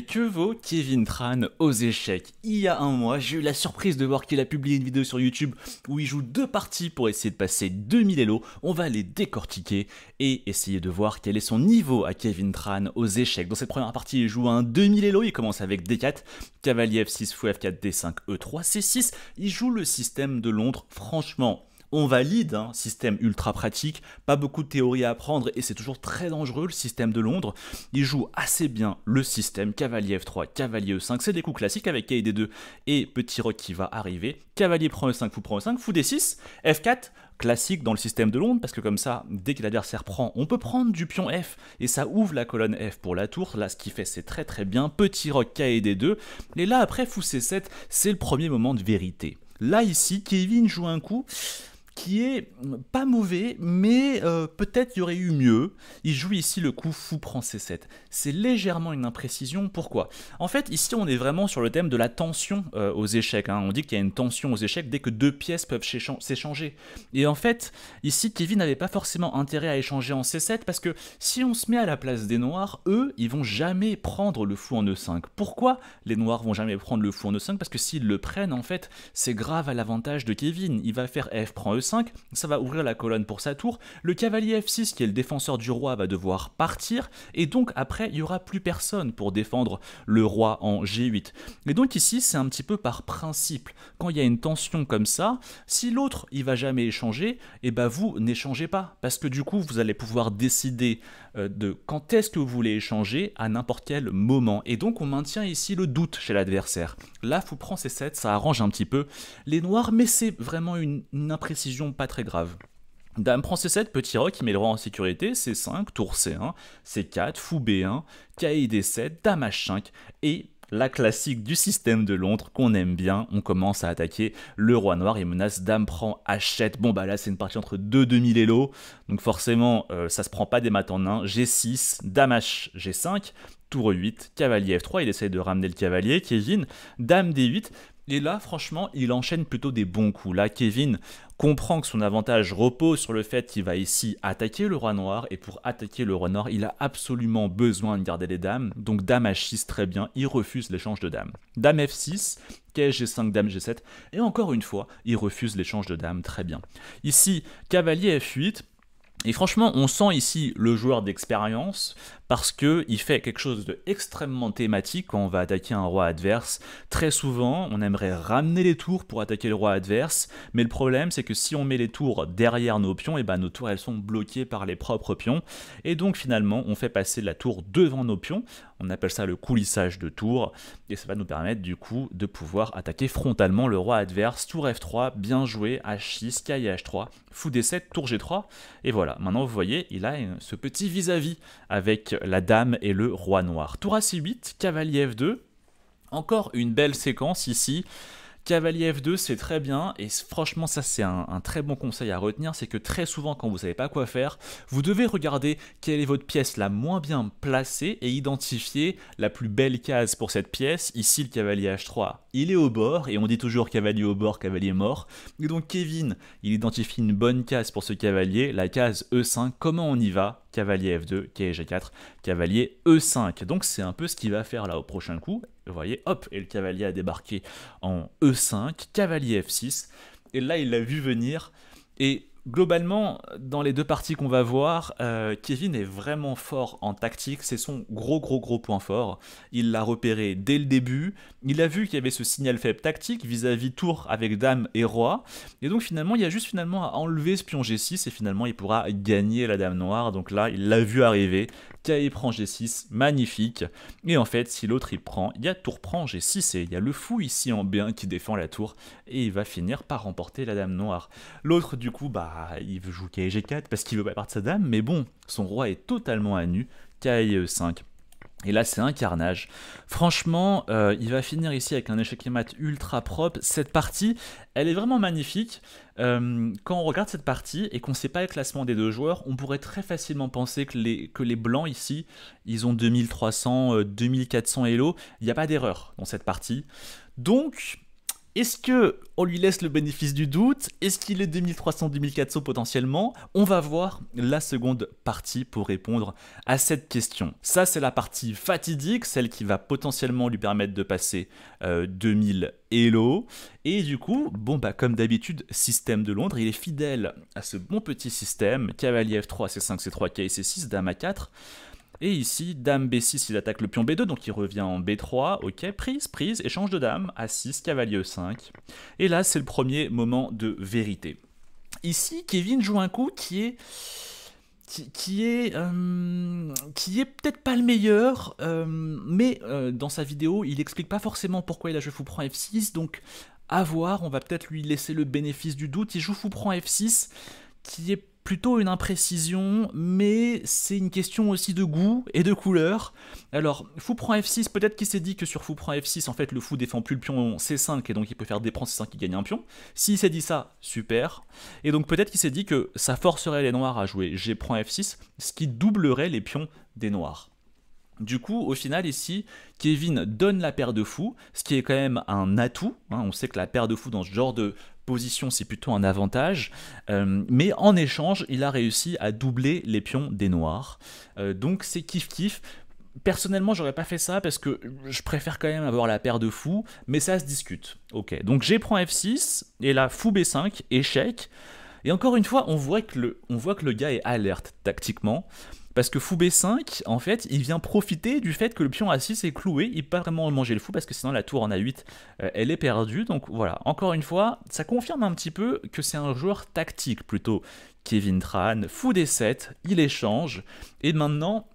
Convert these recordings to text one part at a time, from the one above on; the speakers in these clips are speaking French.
Que vaut Kevin Tran aux échecs? Il y a un mois, j'ai eu la surprise de voir qu'il a publié une vidéo sur YouTube où il joue deux parties pour essayer de passer 2000 Elo. On va les décortiquer et essayer de voir quel est son niveau à Kevin Tran aux échecs. Dans cette première partie, il joue un 2000 Elo, il commence avec D4, cavalier F6, fou F4, D5, E3, C6. Il joue le système de Londres, franchement. On valide, système ultra pratique, pas beaucoup de théorie à apprendre et c'est toujours très dangereux le système de Londres. Il joue assez bien le système, cavalier F3, cavalier E5, c'est des coups classiques avec KD2 et petit roc qui va arriver. Cavalier prend E5, fou prend E5, fou D6, F4, classique dans le système de Londres parce que comme ça, dès que l'adversaire prend, on peut prendre du pion F et ça ouvre la colonne F pour la tour. Là, ce qu'il fait, c'est très très bien. Petit roc KD2 et là après fou C7, c'est le premier moment de vérité. Là ici, Kevin joue un coup qui est pas mauvais, mais peut-être il y aurait eu mieux. Il joue ici le coup fou prend C7. C'est légèrement une imprécision. Pourquoi? En fait, ici, on est vraiment sur le thème de la tension aux échecs. On dit qu'il y a une tension aux échecs dès que deux pièces peuvent s'échanger. Et en fait, ici, Kevin n'avait pas forcément intérêt à échanger en C7 parce que si on se met à la place des noirs, eux, ils vont jamais prendre le fou en E5. Pourquoi les noirs vont jamais prendre le fou en E5? Parce que s'ils le prennent, en fait, c'est grave à l'avantage de Kevin. Il va faire F prend E5. Ça va ouvrir la colonne pour sa tour. Le cavalier F6, qui est le défenseur du roi, va devoir partir. Et donc, après, il n'y aura plus personne pour défendre le roi en G8. Et donc, ici, c'est un petit peu par principe. Quand il y a une tension comme ça, si l'autre, il va jamais échanger, et ben vous, n'échangez pas. Parce que du coup, vous allez pouvoir décider de quand est-ce que vous voulez échanger à n'importe quel moment. Et donc, on maintient ici le doute chez l'adversaire. Là, fou prend C7, ça arrange un petit peu les noirs, mais c'est vraiment une imprécision pas très grave. Dame prend C7, petit roc, il met le roi en sécurité, C5, tour C1, C4, fou B1, KID7, dame H5, et la classique du système de Londres qu'on aime bien, on commence à attaquer le roi noir et menace dame prend H7. Bon bah là c'est une partie entre deux 2000 Elo, donc forcément ça se prend pas des maths en un. G6, dame H, G5, tour E8, cavalier F3, il essaye de ramener le cavalier, Kevin, dame D8, et là, franchement, il enchaîne plutôt des bons coups. Là, Kevin comprend que son avantage repose sur le fait qu'il va ici attaquer le roi noir. Et pour attaquer le roi noir, il a absolument besoin de garder les dames. Donc, dame H6, très bien. Il refuse l'échange de dames. Dame F6, piège G5, dame G7. Et encore une fois, il refuse l'échange de dames. Très bien. Ici, cavalier F8. Et franchement, on sent ici le joueur d'expérience parce qu'il fait quelque chose d'extrêmement thématique quand on va attaquer un roi adverse. Très souvent, on aimerait ramener les tours pour attaquer le roi adverse, mais le problème c'est que si on met les tours derrière nos pions, et ben nos tours elles sont bloquées par les propres pions, et donc finalement on fait passer la tour devant nos pions. On appelle ça le coulissage de tour, et ça va nous permettre du coup de pouvoir attaquer frontalement le roi adverse. Tour F3, bien joué, H6, cavalier H3, fou D7, tour G3, et voilà. Maintenant vous voyez, il a ce petit vis-à-vis avec la dame et le roi noir. Tour à C8, cavalier F2, encore une belle séquence ici. Cavalier F2, c'est très bien, et franchement ça c'est un très bon conseil à retenir, c'est que très souvent quand vous ne savez pas quoi faire, vous devez regarder quelle est votre pièce la moins bien placée et identifier la plus belle case pour cette pièce. Ici le cavalier H3, il est au bord, et on dit toujours cavalier au bord, cavalier mort, et donc Kevin, il identifie une bonne case pour ce cavalier, la case E5, comment on y va? Cavalier F2, cavalier G4, cavalier E5. Donc c'est un peu ce qu'il va faire là au prochain coup. Vous voyez, hop, et le cavalier a débarqué en E5, cavalier F6. Et là, il l'a vu venir. Et globalement, dans les deux parties qu'on va voir, Kevin est vraiment fort en tactique. C'est son gros point fort. Il l'a repéré dès le début. Il a vu qu'il y avait ce signal faible tactique vis-à-vis tour avec dame et roi. Et donc finalement, il y a juste finalement à enlever ce pion G6 et finalement, il pourra gagner la dame noire. Donc là, il l'a vu arriver. Cavalier prend G6, magnifique. Et en fait, si l'autre il prend, il y a tour prend G6 et il y a le fou ici en B1 qui défend la tour. Et il va finir par remporter la dame noire. L'autre, du coup, il veut jouer cavalier G4 parce qu'il veut pas perdre sa dame, mais bon, son roi est totalement à nu, cavalier E5. Et là, c'est un carnage. Franchement, il va finir ici avec un échec et mat ultra propre. Cette partie, elle est vraiment magnifique. Quand on regarde cette partie et qu'on ne sait pas le classement des deux joueurs, on pourrait très facilement penser que les blancs ici, ils ont 2300, 2400 Elo. Il n'y a pas d'erreur dans cette partie. Donc, Est-ce que on lui laisse le bénéfice du doute? Est-ce qu'il est 2300-2400 potentiellement? On va voir la seconde partie pour répondre à cette question. Ça, c'est la partie fatidique, celle qui va potentiellement lui permettre de passer 2000 Elo. Et du coup, bon bah comme d'habitude, système de Londres, il est fidèle à ce bon petit système. Cavalier F3, C5, C3, K, C6, Dame A4. Et ici, Dame B6, il attaque le pion B2, donc il revient en B3, ok, prise, échange de Dame, A6, cavalier E5. Et là, c'est le premier moment de vérité. Ici, Kevin joue un coup qui est peut-être pas le meilleur, mais dans sa vidéo, il explique pas forcément pourquoi il a joué fou prend F6, donc à voir, on va peut-être lui laisser le bénéfice du doute. Il joue fou prend F6, qui est plutôt une imprécision, mais c'est une question aussi de goût et de couleur. Alors, fou prend F6, peut-être qu'il s'est dit que sur fou prend F6, en fait, le fou défend plus le pion C5, et donc il peut faire D prend C5 qui gagne un pion. S'il s'est dit ça, super. Et donc peut-être qu'il s'est dit que ça forcerait les noirs à jouer G prend F6, ce qui doublerait les pions des noirs. Du coup, au final, ici, Kevin donne la paire de fous, ce qui est quand même un atout. Hein. On sait que la paire de fous dans ce genre de position, c'est plutôt un avantage. Mais en échange, il a réussi à doubler les pions des noirs. Donc c'est kiff-kiff. Personnellement, j'aurais pas fait ça parce que je préfère quand même avoir la paire de fous, mais ça se discute. Ok, donc G prend F6, et là, fou B5, échec. Et encore une fois, on voit que le gars est alerte tactiquement. Parce que fou B5, en fait, il vient profiter du fait que le pion A6 est cloué, il peut pas vraiment manger le fou, parce que sinon la tour en A8, elle est perdue. Donc voilà, encore une fois, ça confirme un petit peu que c'est un joueur tactique plutôt. Kevin Tran, fou D7, il échange, et maintenant,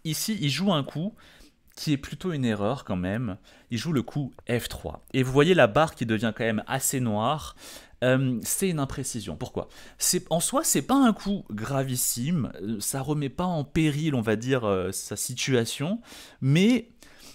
ici, il joue un coup qui est plutôt une erreur quand même. Il joue le coup F3. Et vous voyez la barre qui devient quand même assez noire. C'est une imprécision. Pourquoi? En soi, c'est pas un coup gravissime, ça remet pas en péril, on va dire, sa situation, mais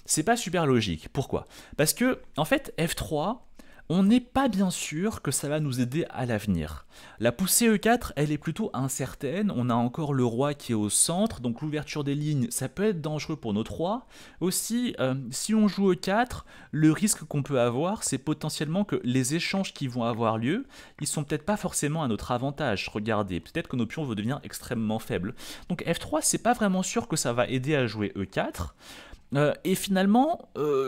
c'est pas super logique. Pourquoi? Parce que, en fait, F3, on n'est pas bien sûr que ça va nous aider à l'avenir. La poussée E4, elle est plutôt incertaine, on a encore le roi qui est au centre, donc l'ouverture des lignes, ça peut être dangereux pour notre roi. Aussi, si on joue E4, le risque qu'on peut avoir, c'est potentiellement que les échanges qui vont avoir lieu, ils sont peut-être pas forcément à notre avantage. Regardez, peut-être que nos pions vont devenir extrêmement faibles. Donc F3, c'est pas vraiment sûr que ça va aider à jouer E4. Et finalement,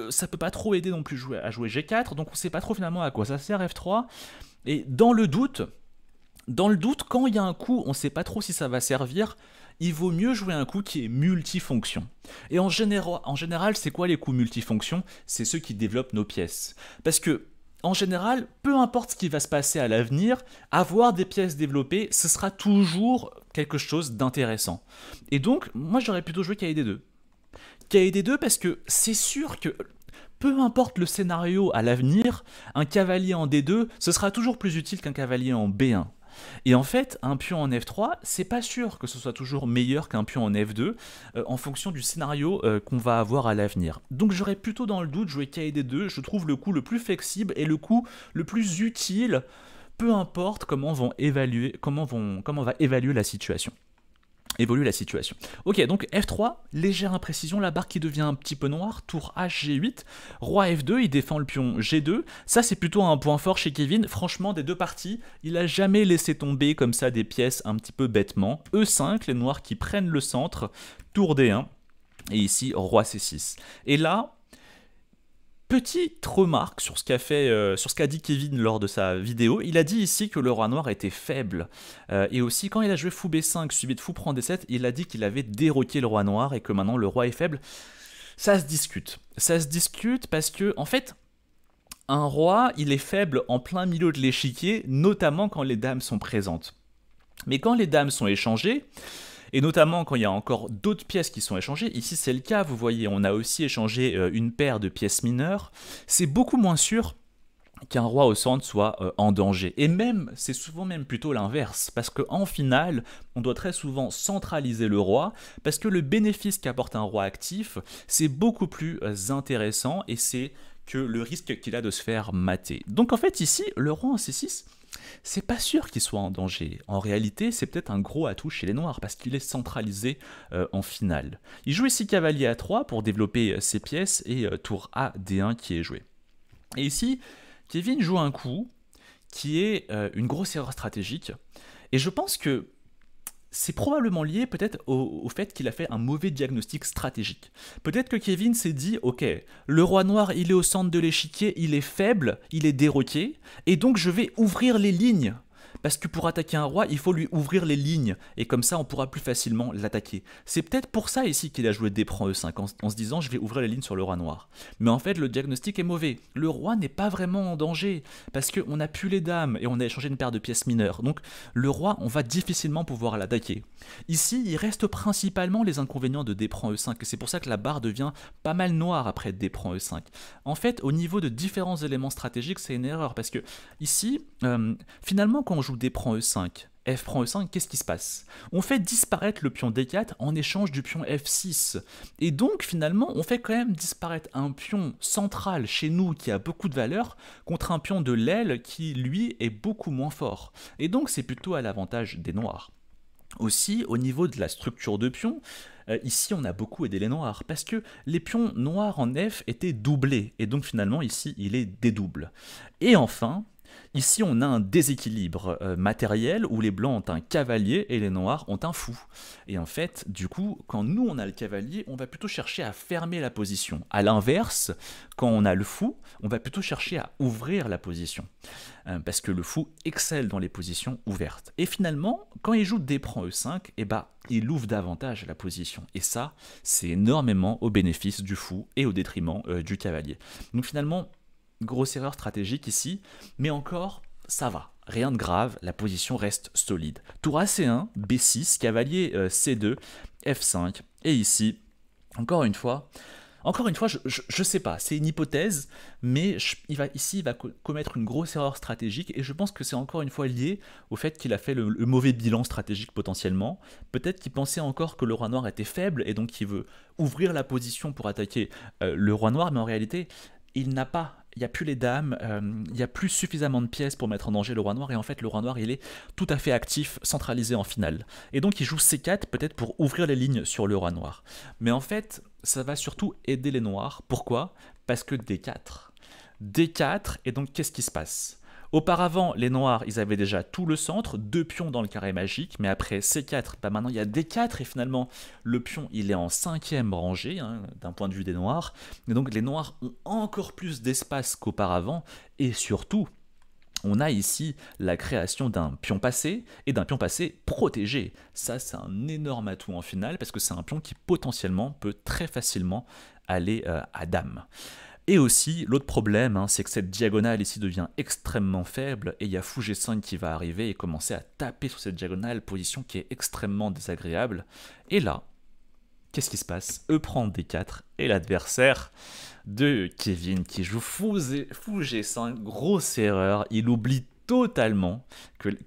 ça peut pas trop aider non plus à jouer G4, donc on sait pas trop finalement à quoi ça sert F3. Et dans le doute, quand il y a un coup, on sait pas trop si ça va servir, il vaut mieux jouer un coup qui est multifonction. Et en général, c'est quoi les coups multifonctions? C'est ceux qui développent nos pièces. Parce que, en général, peu importe ce qui va se passer à l'avenir, avoir des pièces développées, ce sera toujours quelque chose d'intéressant. Et donc, moi j'aurais plutôt joué KD2. KD2 parce que c'est sûr que peu importe le scénario à l'avenir, un cavalier en D2, ce sera toujours plus utile qu'un cavalier en B1. Et en fait, un pion en F3, c'est pas sûr que ce soit toujours meilleur qu'un pion en F2 en fonction du scénario qu'on va avoir à l'avenir. Donc j'aurais plutôt dans le doute jouer KD2, je trouve le coup le plus flexible et le coup le plus utile, peu importe comment va évaluer la situation. Évolue la situation. Ok, donc F3, légère imprécision, la barre qui devient un petit peu noire, tour H, G8, roi F2, il défend le pion G2, ça c'est plutôt un point fort chez Kevin, franchement des deux parties, il a jamais laissé tomber comme ça des pièces un petit peu bêtement, E5, les noirs qui prennent le centre, tour D1, et ici roi C6. Et là, petite remarque sur ce qu'a dit Kevin lors de sa vidéo, il a dit ici que le roi noir était faible, et aussi quand il a joué fou B5 suivi de fou prend D7, il a dit qu'il avait déroqué le roi noir et que maintenant le roi est faible. Ça se discute parce que en fait un roi il est faible en plein milieu de l'échiquier, notamment quand les dames sont présentes. Mais quand les dames sont échangées, et notamment quand il y a encore d'autres pièces qui sont échangées, ici c'est le cas, vous voyez, on a aussi échangé une paire de pièces mineures, c'est beaucoup moins sûr qu'un roi au centre soit en danger. Et même, c'est souvent même plutôt l'inverse, parce qu'en finale, on doit très souvent centraliser le roi, parce que le bénéfice qu'apporte un roi actif, c'est beaucoup plus intéressant, et c'est que le risque qu'il a de se faire mater. Donc en fait ici, le roi en C6, c'est pas sûr qu'il soit en danger. En réalité, c'est peut-être un gros atout chez les noirs, parce qu'il est centralisé en finale. Il joue ici cavalier A3 pour développer ses pièces, et tour A, D1 qui est joué. Et ici, Kevin joue un coup qui est une grosse erreur stratégique, et je pense que c'est probablement lié peut-être au fait qu'il a fait un mauvais diagnostic stratégique. Peut-être que Kevin s'est dit, ok, le roi noir, il est au centre de l'échiquier, il est faible, il est déroqué, et donc je vais ouvrir les lignes. Parce que pour attaquer un roi, il faut lui ouvrir les lignes, et comme ça on pourra plus facilement l'attaquer. C'est peut-être pour ça ici qu'il a joué D prend E5, en se disant je vais ouvrir les lignes sur le roi noir. Mais en fait le diagnostic est mauvais. Le roi n'est pas vraiment en danger, parce qu'on n'a plus les dames, et on a échangé une paire de pièces mineures. Donc le roi, on va difficilement pouvoir l'attaquer. Ici, il reste principalement les inconvénients de D prend E5, et c'est pour ça que la barre devient pas mal noire après D prend E5. En fait, au niveau de différents éléments stratégiques, c'est une erreur, parce que ici, finalement quand on joue D prend E5, F prend E5, qu'est-ce qui se passe? On fait disparaître le pion D4 en échange du pion F6. Et donc finalement, on fait quand même disparaître un pion central chez nous qui a beaucoup de valeur contre un pion de l'aile qui, lui, est beaucoup moins fort. Et donc c'est plutôt à l'avantage des noirs. Aussi, au niveau de la structure de pions, ici on a beaucoup aidé les noirs, parce que les pions noirs en F étaient doublés, et donc finalement ici il est dédouble. Et enfin, ici on a un déséquilibre matériel où les blancs ont un cavalier et les noirs ont un fou. Et en fait, du coup, quand nous on a le cavalier, on va plutôt chercher à fermer la position. A l'inverse, quand on a le fou, on va plutôt chercher à ouvrir la position. Parce que le fou excelle dans les positions ouvertes. Et finalement, quand il joue D prend E5, eh ben, il ouvre davantage la position. Et ça, c'est énormément au bénéfice du fou et au détriment du cavalier. Donc finalement, grosse erreur stratégique ici, mais encore, ça va. Rien de grave, la position reste solide. Tour AC1, B6, cavalier C2, F5, et ici, encore une fois, je sais pas, c'est une hypothèse, mais ici il va commettre une grosse erreur stratégique, et je pense que c'est encore une fois lié au fait qu'il a fait le mauvais bilan stratégique potentiellement. Peut-être qu'il pensait encore que le roi noir était faible, et donc il veut ouvrir la position pour attaquer le roi noir, mais en réalité, il n'y a plus les dames, il n'y a plus suffisamment de pièces pour mettre en danger le roi noir, et en fait le roi noir il est tout à fait actif, centralisé en finale. Et donc il joue C4 peut-être pour ouvrir les lignes sur le roi noir. Mais en fait, ça va surtout aider les noirs. Pourquoi? Parce que D4. D4, et donc qu'est-ce qui se passe? Auparavant, les noirs, ils avaient déjà tout le centre, 2 pions dans le carré magique, mais après C4, bah maintenant il y a D4, et finalement, le pion, il est en 5e rangée, hein, d'un point de vue des noirs, et donc les noirs ont encore plus d'espace qu'auparavant, et surtout, on a ici la création d'un pion passé, et d'un pion passé protégé. Ça, c'est un énorme atout en finale, parce que c'est un pion qui potentiellement peut très facilement aller à dame. Et aussi, l'autre problème, hein, c'est que cette diagonale ici devient extrêmement faible, et il y a fou G5 qui va arriver et commencer à taper sur cette diagonale, position qui est extrêmement désagréable. Et là, qu'est-ce qui se passe? E prend D4, et l'adversaire de Kevin qui joue fou G5, grosse erreur, il oublie totalement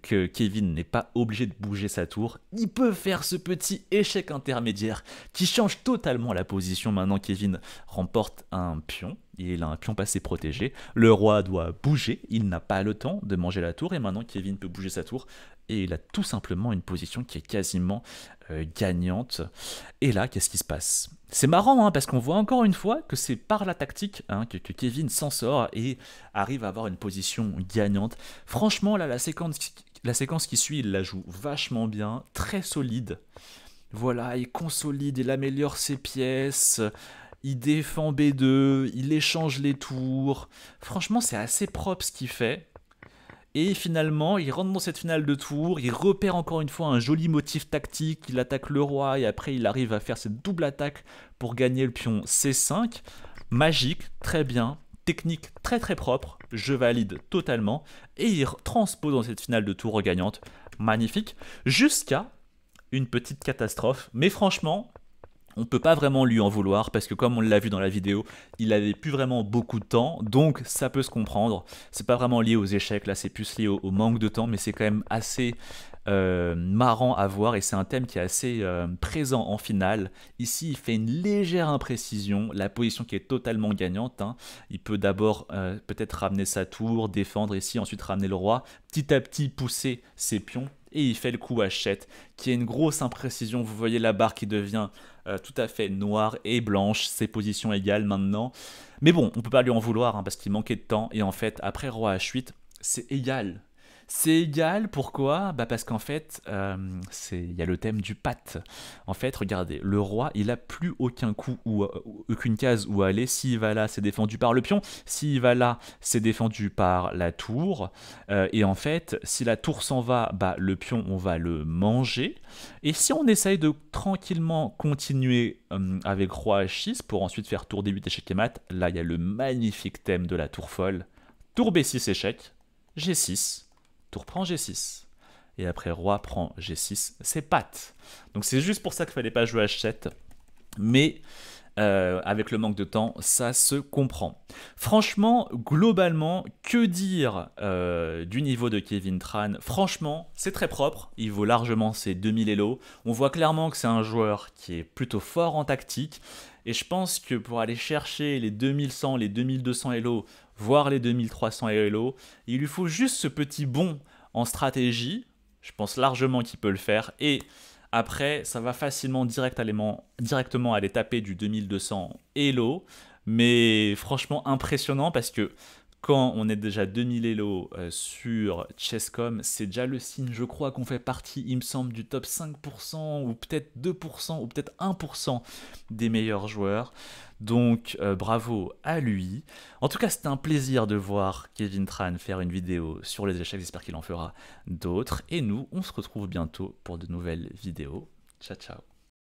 que Kevin n'est pas obligé de bouger sa tour. Il peut faire ce petit échec intermédiaire qui change totalement la position. Maintenant, Kevin remporte un pion. Il a un pion passé protégé. Le roi doit bouger. Il n'a pas le temps de manger la tour. Et maintenant, Kevin peut bouger sa tour. Et il a tout simplement une position qui est quasiment gagnante. Et là, qu'est-ce qui se passe? C'est marrant, hein, parce qu'on voit encore une fois que c'est par la tactique hein, que Kevin s'en sort et arrive à avoir une position gagnante. Franchement, là, la séquence qui suit, il la joue vachement bien, très solide. Voilà, il consolide, il améliore ses pièces, il défend B2, il échange les tours. Franchement, c'est assez propre ce qu'il fait. Et finalement, il rentre dans cette finale de tour, il repère encore une fois un joli motif tactique, il attaque le roi et après il arrive à faire cette double attaque pour gagner le pion C5. Magique, très bien, technique très très propre, je valide totalement. Et il transpose dans cette finale de tour gagnante, magnifique, jusqu'à une petite catastrophe. Mais franchement, on peut pas vraiment lui en vouloir parce que comme on l'a vu dans la vidéo, il avait plus vraiment beaucoup de temps, donc ça peut se comprendre. C'est pas vraiment lié aux échecs, là c'est plus lié au manque de temps, mais c'est quand même assez marrant à voir et c'est un thème qui est assez présent en finale. Ici il fait une légère imprécision, la position qui est totalement gagnante, hein. Il peut d'abord peut-être ramener sa tour, défendre ici, ensuite ramener le roi, petit à petit pousser ses pions et il fait le coup Hachette, qui est une grosse imprécision. Vous voyez la barre qui devient tout à fait noire et blanche, ses positions égales maintenant. Mais bon, on peut pas lui en vouloir hein, parce qu'il manquait de temps, et en fait, après Roi H8, c'est égal. C'est égal, pourquoi? Bah parce qu'en fait, il y a le thème du pat. En fait, regardez, le roi, il a plus aucun coup ou aucune case où aller. S'il va là, c'est défendu par le pion. S'il va là, c'est défendu par la tour. Et en fait, si la tour s'en va, bah le pion, on va le manger. Et si on essaye de tranquillement continuer avec roi H6 pour ensuite faire tour D8 échec et mat, là, il y a le magnifique thème de la tour folle. Tour B6 échec, G6. Tour prend G6. Et après roi prend G6, c'est patte. Donc c'est juste pour ça qu'il ne fallait pas jouer H7. Mais avec le manque de temps, ça se comprend. Franchement, globalement, que dire du niveau de Kevin Tran? Franchement, c'est très propre. Il vaut largement ses 2000 Elo. On voit clairement que c'est un joueur qui est plutôt fort en tactique. Et je pense que pour aller chercher les 2100, les 2200 Elo, voire les 2300 Elo, il lui faut juste ce petit bond en stratégie. Je pense largement qu'il peut le faire. Et après, ça va facilement directement aller taper du 2200 Elo. Mais franchement, impressionnant parce que quand on est déjà 2000 Elo sur Chesscom, c'est déjà le signe, je crois, qu'on fait partie, il me semble, du top 5% ou peut-être 2% ou peut-être 1% des meilleurs joueurs. Donc bravo à lui. En tout cas, c'était un plaisir de voir Kevin Tran faire une vidéo sur les échecs. J'espère qu'il en fera d'autres. Et nous, on se retrouve bientôt pour de nouvelles vidéos. Ciao, ciao.